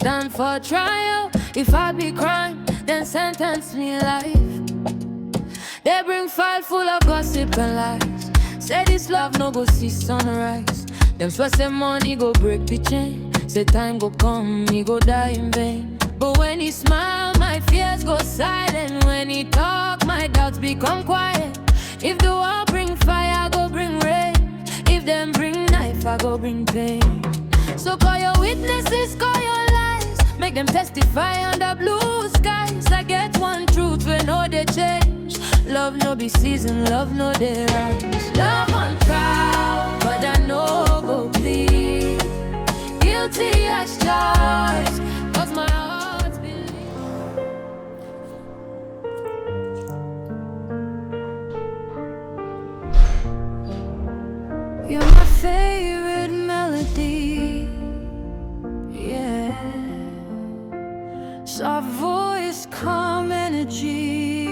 stand for trial. If I be crime, then sentence me life. They bring file full of gossip and lies. Say this love no go see sunrise. Them swear say money go break the chain. Say time go come, he go die in vain. But when he smile, my fears go silent. When he talk, my doubts become quiet. If the wall bring fire, I go bring rain. If them bring knife, I go bring pain. So call your witnesses, call your lies. Make them testify under blue skies. I get one truth, we know they change. Love no be season, love no they rise. Love on trial, but I know go plead. Guilty as charged, cause my heart's believe. You're my favorite melody, yeah. Soft voice, calm energy.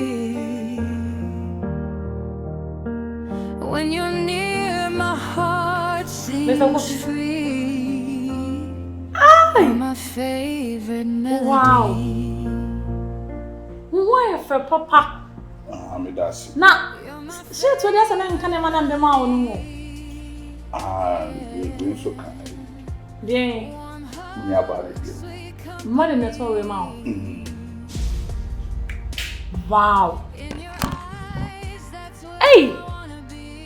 When you're near, my heart seems free. You're my favorite melody. Wow. Why for Papa? I'm a dash. Now, she told us and I can't even be my own. We're so kind. Bien. Yeah, about it. More than a toy mouth. Wow. Hey!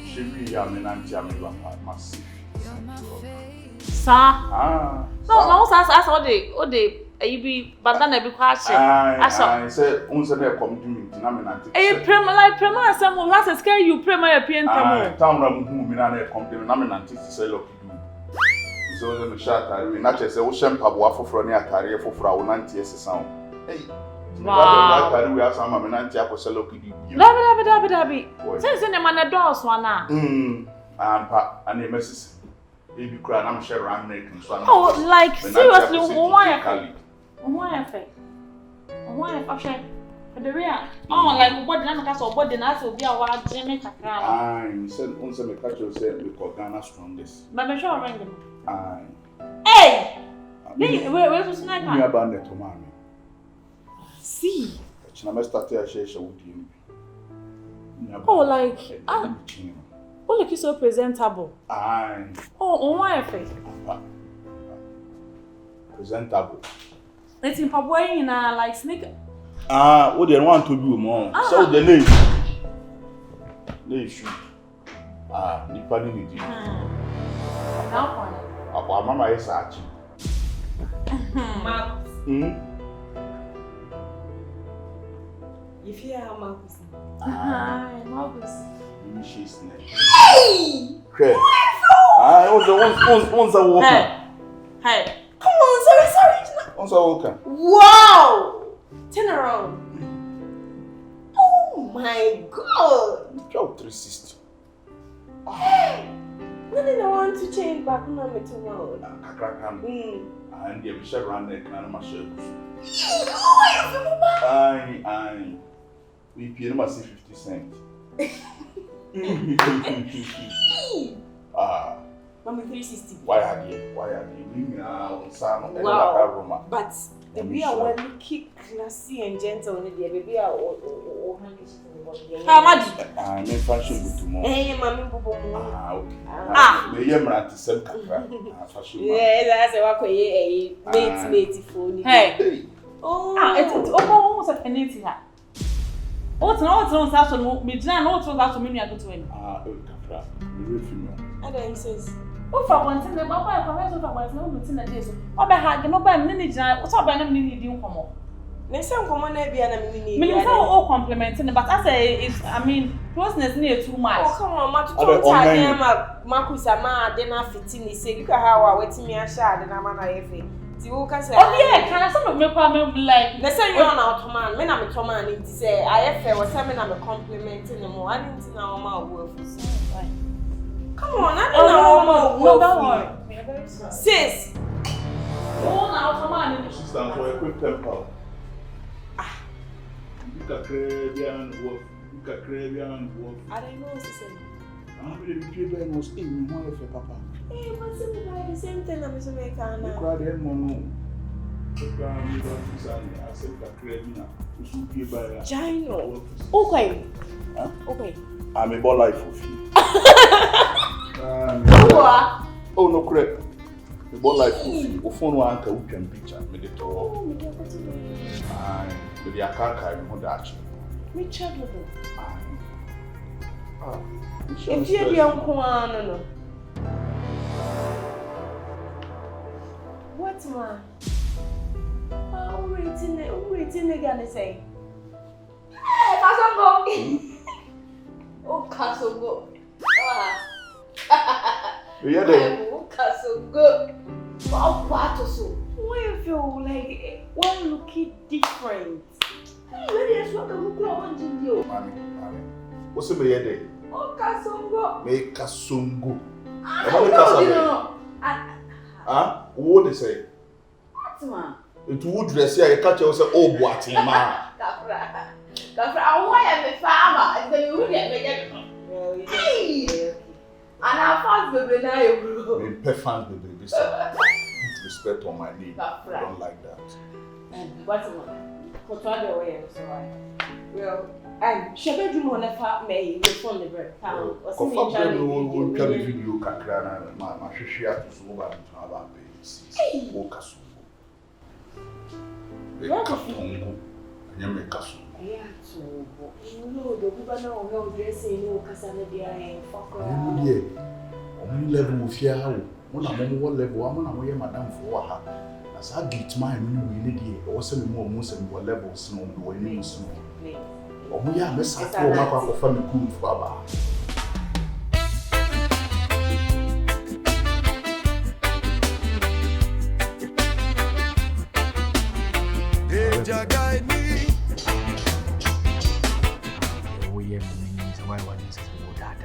She be a man and Jamie massive. Sir? Ah. No, I was asked all day. You be bandana be question. I said, unse ne come to me, na me nanti. Eh, prema some will not scare you, prema your pain tamo. Town ram who me na come to me, na me nanti say lucky do. So let me shout at you. Na che say wo shem paboa foforo ne atare foforo wo nanti esesa. Hey. Wow. That we have some me nanti akose lucky do. Dabi. Say ne man doors one na. Ampa and message. Baby cry na me share ran neck so. Oh, like seriously, why effect? The real. Oh, like what did I so body na so be a wa Jimmy kakra. Said once me catch you say we call Ghana strongest. But me sure ring them. Hey! Where was sniper? Me about net to mommy. See. China me start to share with you. Oh, like oh, look, you're so presentable. Oh, why effect? Presentable. It's in Pabway in like sneaker. What they want to do more. So the name. They shoot. The funny did. Now one. Our mama is Archie. You feel how Marcus? Marcus. She's hey! Okay. Once a walker. Hey. Come on, sorry. Once a walker. Wow! Turn around. Oh my God! Drop 360. Hey! When did I want to change back on me tomorrow? And the bishop ran the can of my shirt. Aye. We pay him 50 cents. Mommy 360. Why are you? Leave me now, son. Wow. But the way I want to keep classy and gentle in the baby, I will hang it in the body. How much? I'm in fashion with tomorrow. Hey, Mammy. Okay. The young man to sell fashion. Yeah, that's a mate phone. Hey. Oh, it's almost a penalty. What's not so me? Jan, what's not so many are going to win. Kafra. Very female. I don't say. Oh, for one thing, the Baba comments over was no routine a day. Oh, by had no by many giant, what's up by no need you come up. Next time, come on, be an amini. Millions all complimenting, but I say, is I mean, closeness near too much. Oh, come on, Marcus, a man, then I fit in the say, you can have a waiting me a shard and I'm an IFA. Oh, yeah, can I some make like, let's say you're not a man, men I'm a man, it say, IFA was something I'm a complimenting them more. I didn't know my worth. Come on, I don't know. Sis! Oh, now come on. She stands for a quick temper. You can crave and work. I don't know what to say. I'm going to be very much in my wife, Papa. Hey, what's the same thing I'm going to make? You cried, Amonu. Gino. Okay. Huh? Okay. I'm a ball life of you. Oh no, correct. The ball life of you. O phone one can we can picture me the to. Oh, me dey go to. With the akaka mo da achi. Me check it. If If you dey on no. What man? Waiting again say. Hey, Kasongo. Oh, Kasongo. Yeah, they. Oh, Kasongo. Oh, what so? Why you feel like one looking different? Where is what I'm going to Mommy. What's the matter there? Oh, Kasongo. Make Kasongo. No. Ah, what they say? What man? It would dress here. You catch yourself. Oh, what in man? Gafra, why am a farmer? Then you will get me. Hey! And I first baby now you grow. Me pay fans baby. Put respect on my name. I don't like that. What's the matter? For 12 away, so I. Well, she bedroom on a fat may refund the bread. Confirm you can video kakra na ma hwehwe ato so ba nto aba pe. O kaso. Katongo. Anya me kaso. Yeah, so. No, the people now how dressing no kasana dia fucker. You dey. Omo level wo fia ha wo. Mo na mo level amo na mo ye madam fo wa ha. Na sa gate man me we ne dey. O se me mo se me levels no do we ni so. Omo ya me sa ko ma kwa fa me cool fo aba. Guide me. We have means why one is that.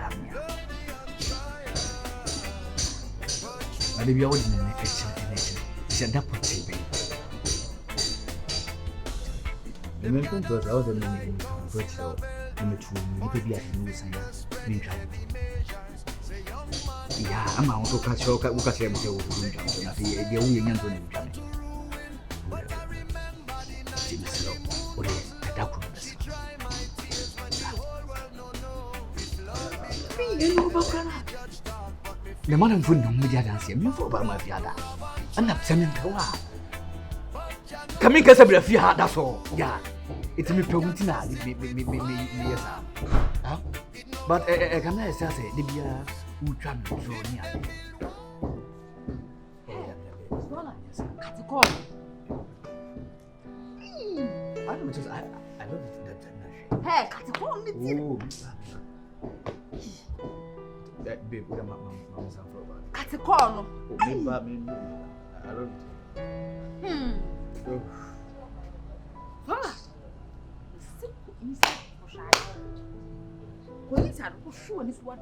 But if you are in an affection, it's a double table. The mention to us all the meaning virtual in the true, you could be at the news and yeah, I'm out to catch your cat, look at him, the only young one. The man and food no media dance, you for abrewamafia. And up sending to her. Coming Casabria, that's all. Yeah, it's me promoting yes. But I can say, Libya, who tramp to near. Cut the call. I don't just, I love it. Hey, cut the call. That babe, what am I for about? Cut the corner. I love it. Ah, sick inside for shy. Police are sure this one.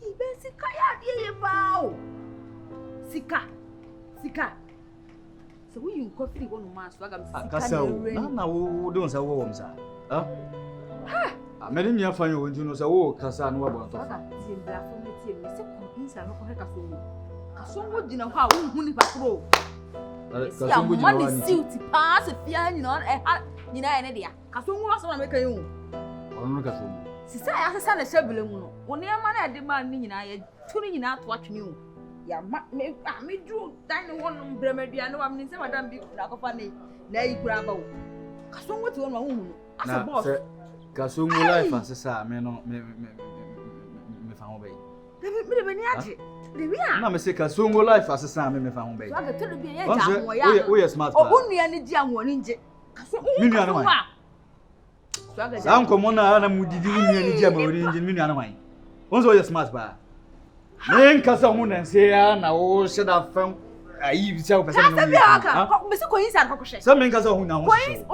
He basic kaya bow. Sika. So we you coffee one man swag am Kasa. Na wo don sa wo womsa. Ah? Ha. Me dem ya fan yo nti no sa wo kasa no wa bon to. Tim bla for me tim me se ko inside no ko he kaso wo. Kaso wo dina ho a wo hu ni pakro. Kaso wo dina wa ni. Suit pass fia ni no ni na ene dia. Kaso wo aso na me kan yu. Ono kaso wo. Sisa ya sesa na shebele mu no. Wo ne ma na de ma ni nyina ya tuni nyina to atwene hu. Ya me dru dan won bremedua no am ni se madam bi na kofa ne na yi kura ba wo. Kaso wo ti won ma hu no. Asa boss. Kaso wo life asesa me no me fa ho bai. Me de ni age. Na me say kaso wo life asesa me fa ho bai. So aga tell bi ya ja ho ya. We smart. O nua ni di anwo ni nje. Kaso mi nua no wan. So aga Sam komo na mudidi nua ni di amawri nje mi nua no wan. Won so we smart ba. Me nkasa ho na se ya na wo sheda fam ayi bi se o pese me aka me se ko yin sa ko hwe. Se me nkasa ho na ho. We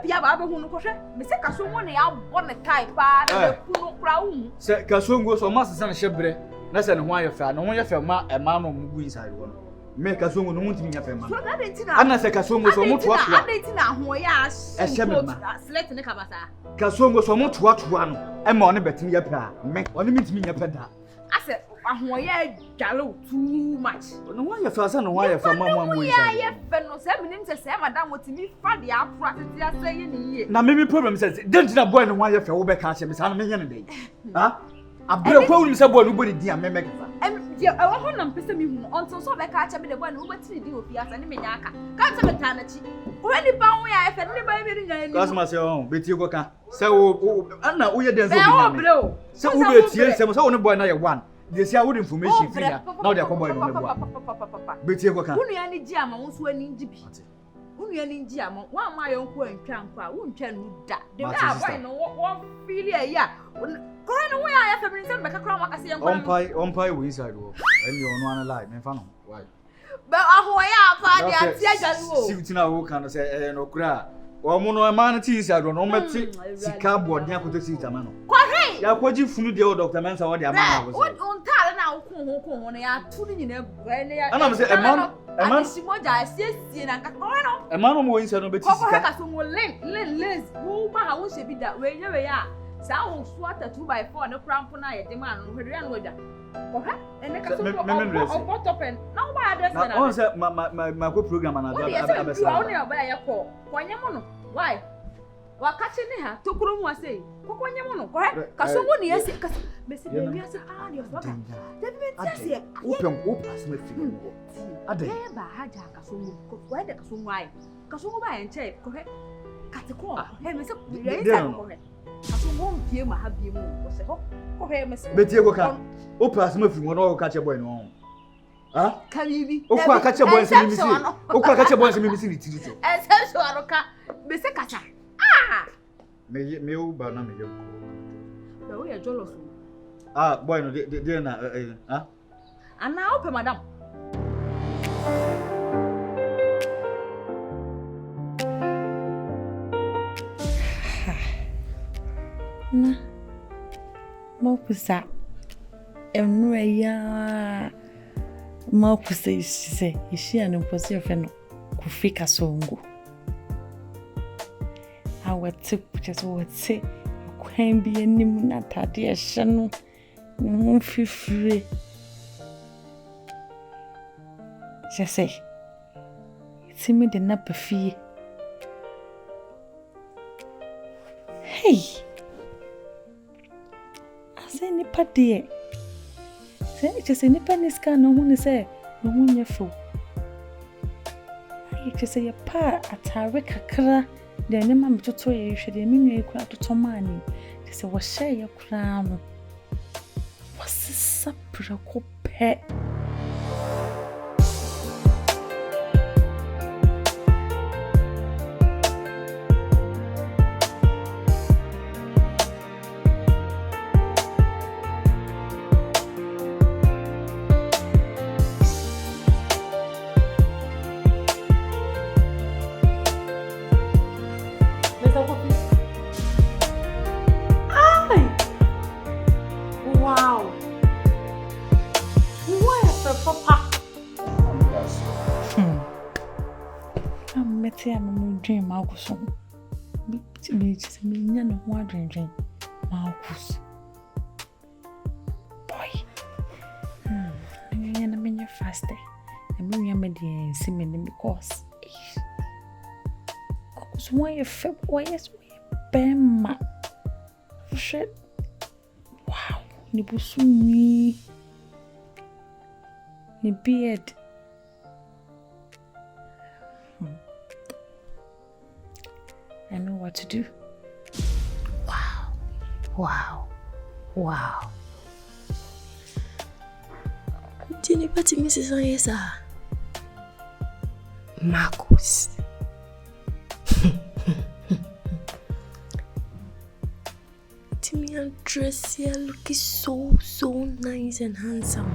pia ba ba hu no ko hwe. Me se kaso mo na ya bo ne kai pa na ku no kra hu. Se kaso ngo so ma sesa na hyebre. Na se ne ho ayefa no ho yefa ma ema no mu gu inside wo no. Me kaso ngo no hu ntimi nyafa ma. So that ain't na. Ana se kaso ngo so mo to atwa. That ain't na ho ya. Select ne ka basa. Kaso ngo so mo to atwa no. E ma one betimi yafa me. One mi ntimi nyafa da. Ase ahoye jalo too much. No why you fast no why you from mama mo inside. Yeah, no say me say madam wotimi fa de apro atete say ye ni ye. Na me problem say don't na boy no why you fa wo be ka che me sa no me yen dey. Ha? Abre kwa woni say boy no body di am me make fa. Je e wo ho na mpese mi hu onto so be ka che me de boy no wo betiri di ofi asa ne me nya aka. Ka che me ta na chi. When ba wo ya e fa ne ba me nya ni. Customer say oh beti go ka. Say wo ana wo ye den so bi na. Say wo be tie say wo ne boy na ye one. They say I would information figure. Now they are boy no me. Beti go ka. Unu ya ni ji ama wo so ani nji bi. Unu ya ni nji ama wa ma yo nko antwa nko a wo ntwa nu da. De na boy no wo feel ya. Ko no wo ya fa me say be ka kra ma ka se yanko. On pie we inside wo. Any on one lie me fa no. Why? But ahoya fa de atia gani wo. See na wo kan say no kra. Omo no man ti inside no meti sika boarding akoto sita ma no. Ko he. Ya kwaji funu de o Dr. Mensa wo de ama na wo. On tare na ko ho no ya tu ni nyina ne ya. Ana me say e si moja sie na ka ko no. E man no mo inside no beti sika. Ko ka so mo len wo ba ha wo she bi da we ya. Sa wo so ata 2x4 no cramp na ye de man no hwere na oja. Ko ha ene ka so o bottopen na wo ba address na. On say ma ko program na abesa. Wo ne oba ya ko. Kwanye mo no. Why? Wakache ne ha tokuro mu ase. Kokonye mo no. Ko ha ka so wo ne ese ka besi be wi ase di ofoka. Da bi ase. Open as me fi. Ade. Ba ha ja ka so mu. Ko wa de ka so mu ai. Ka so mu ba en che ko he. Ka te ko. He me se re isa ko he. Ka so mu bie ma ha bie mu ko se ho. Ko he me se. Betie go ka. Open as me fi mo no ka che boy no. Ah? Kabibi. Okwa ka che boy se mi si. Okwa ka che boy se mi si ni tiri to. Ese so aroka. Be se kacha. Ah! Me u ba na me je ko. Be wo ye jollof. Ah, boy no de na ah. Ana ope madam. Na. Mo pusa. Ya ma pusa ise ishi anu posi ofeno kufika songo. Awate just wate kwan bi anim na tade ehye no no fifire. Je sais. Timi de na pafie. Hey. Ase ni pade. Se ni pa niska no hu ni se no hu nya fo. Ai je se ye pa atare kakra de ne ma mtoto ye hwe de minwe ikura toto mani. Je se wo hye ye kura no. Wasisa prako pe. Dream August. Me just me no wondering dream August. Boy. I'm in your fast day. I'm in Maddie and Simon because August why you feel why is Bema. Shit. Wow. Ni busumi. Ni beard. I know what to do. Wow. Jenny, but Mrs. Oyesa. Marcus. Timmy and Tracy are looking so nice and handsome.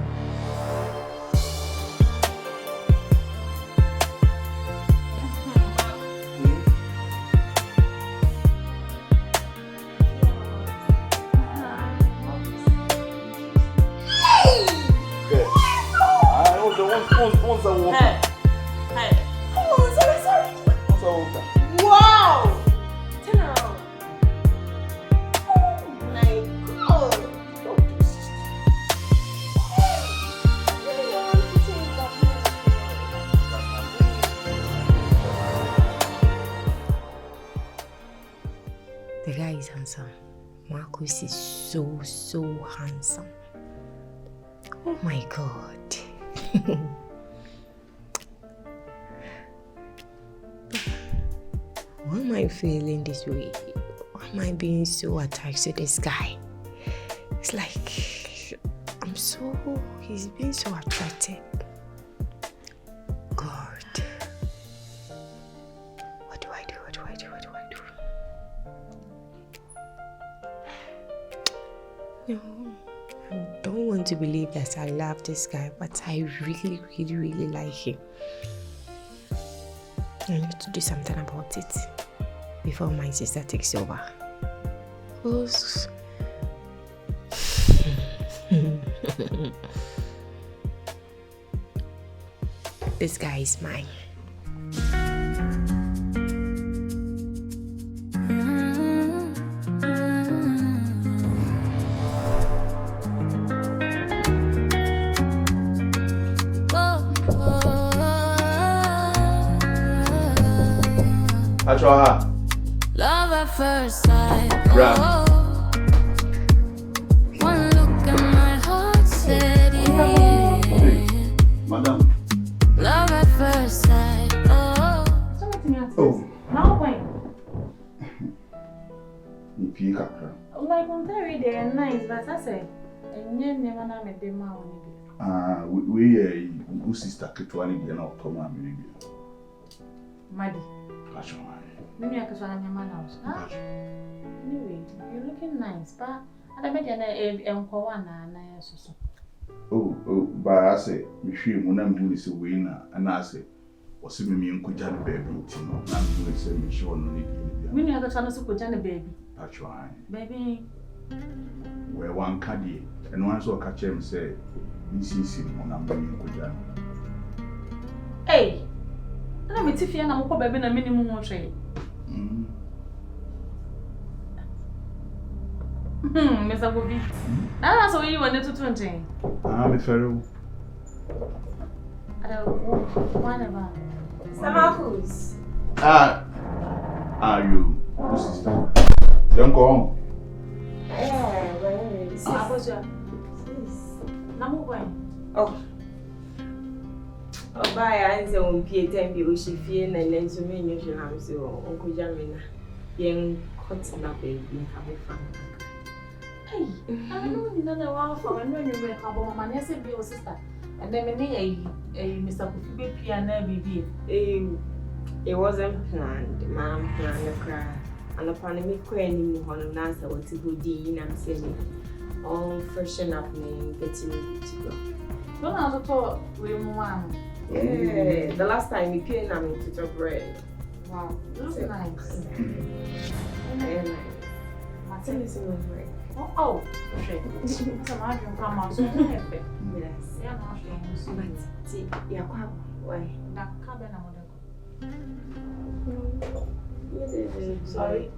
Wow! Turn around. Oh my God! The guy is handsome. Marcus is so handsome. Oh my God. Why am I feeling this way? Why am I being so attached to this guy? It's like he's being so attractive. God. What do I do? No, I don't want to believe that I love this guy, but I really like him. I need to do something about it before my sister takes over. This guy is mine. Love at first sight. Right. One look and my heart said yeah. Hey, madam. Love at first sight. Oh. Now when? You pee kakra. Like on Terry, they are nice, but I say, and you never know me the man. We sister Kitwani, you know, come on, maybe. Maddie. That's all right. Maybe I can find your man house. Anyway, you're looking nice, but I bet you're a so. Oh, but I say, Michelle, when I'm doing this away now, and I say, what's in me and Kujan baby, I'm doing say, Michelle, no need. We never got to put on a baby. That's right. Baby, where one caddy, and one saw catch him say, this is him when I'm doing Kujan. hey, let me see if you're not baby a minimum of trade. Mr. Bobby. That's what you wanted to 20. I'm Pharaoh. I don't want Marcus. Are you, sister? Don't go home. Yeah, oh. Bye, I answer on Peter be Ushifie and then to me, you should have so Uncle Jamina. Young cotton up baby, have a fun. Hey, I don't know one for when you were about my niece and your sister. And then a Mr. Kufi and baby. It wasn't planned, ma'am planned the cry. And upon me queen, one of Nasa what to go in and saying, all freshen up me, getting ready to go. Don't have to talk with one. Yeah, the last time we came, I'm to top bread. Wow, looks nice. Very nice. Martin is in my way. Oh, shit. Some I can come out. Yes, yeah, not so but see, you're quite why? That cabin, sorry.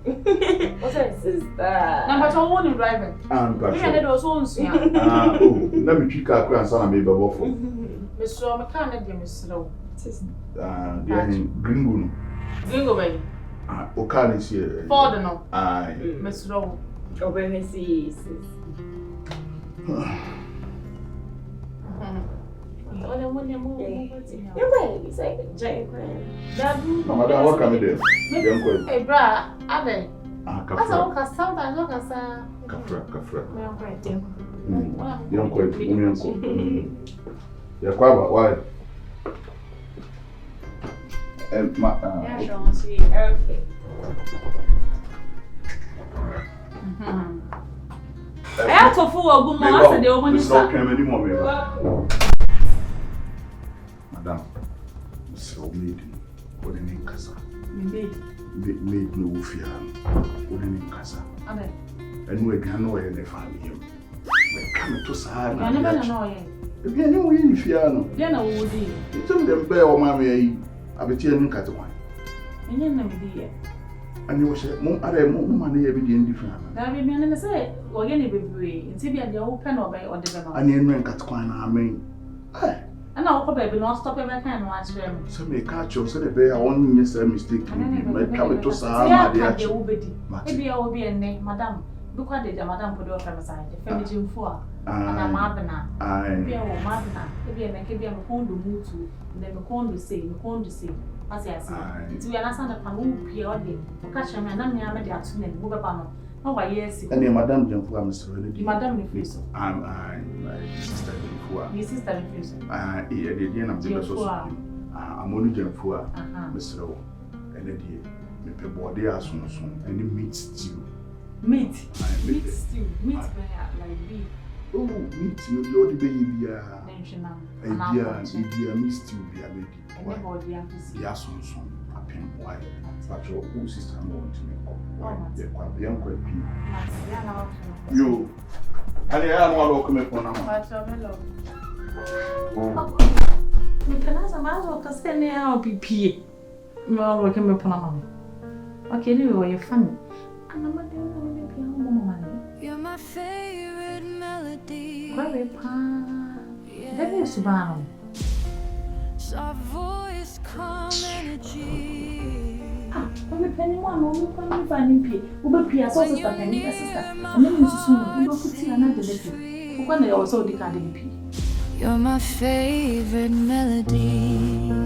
What's that, sister? Number 2 driving. But we had those ones. oh, let me pick up and son and baby waffle. Mr. McCann, Miss Slow. Gringo. Gringo, baby. Okan is here. Ford, no. Aye. Miss Slow. Over here, sis. It's like a giant crane. Madam, what can we do? Hey, bra, Ave. Kafra. Sometimes look at Kafra. Young quite. You're quite why? And my. Yeah, sure, see. Okay. I have to fool a good man. The woman is not coming anymore. Madam, so made what in Casa. Made no fear. What in Casa. And we can know any family. We come to Sahara. I never know. If you know any fear, then I would be. You tell them bear or mammy. I bet you didn't cut one. And you never did. And you say, Mom, I have more money every day different. That will be an say, or any baby, and see the open or by or the and then cut one. I mean, And I'll probably not stop every time watch them. So me catch you, so the bear one yes mistake. Me come to say Maddie. Maybe I will be a name, madam. Look what did the madam put off her side, the family for. And I'm Mabana. Be a Mabana. Maybe I make a phone to move to, then the corn to say, the corn to say. As I say, it's we understand the Pamu period. Catch him and I'm the afternoon, move upon. Oh, yes, and your madam jump for Mr. Rennie. Madam refusal. I'm my sister before. Your sister refusal. I did the end of the Amonu jump for Mr. O. And a dear, the body as soon and the meat stew. Meat stew, meat like beef. Oh, meat, your baby, idea, meat stew, be a baby. Yes, son, a pin white, but your old sister won't make up. You, I don't want to come upon a man. We can ask a man or Castania or PP. You are working upon a man. Okay, you are funny. And I'm not doing money. You're my favorite melody. Very pan. That is bound. Soft voice, calm energy. I'm depending on only family finding pay. Who be pay as also sister and sister. And then you soon you put in another letter. Who can they also the card pay? You're my favorite melody.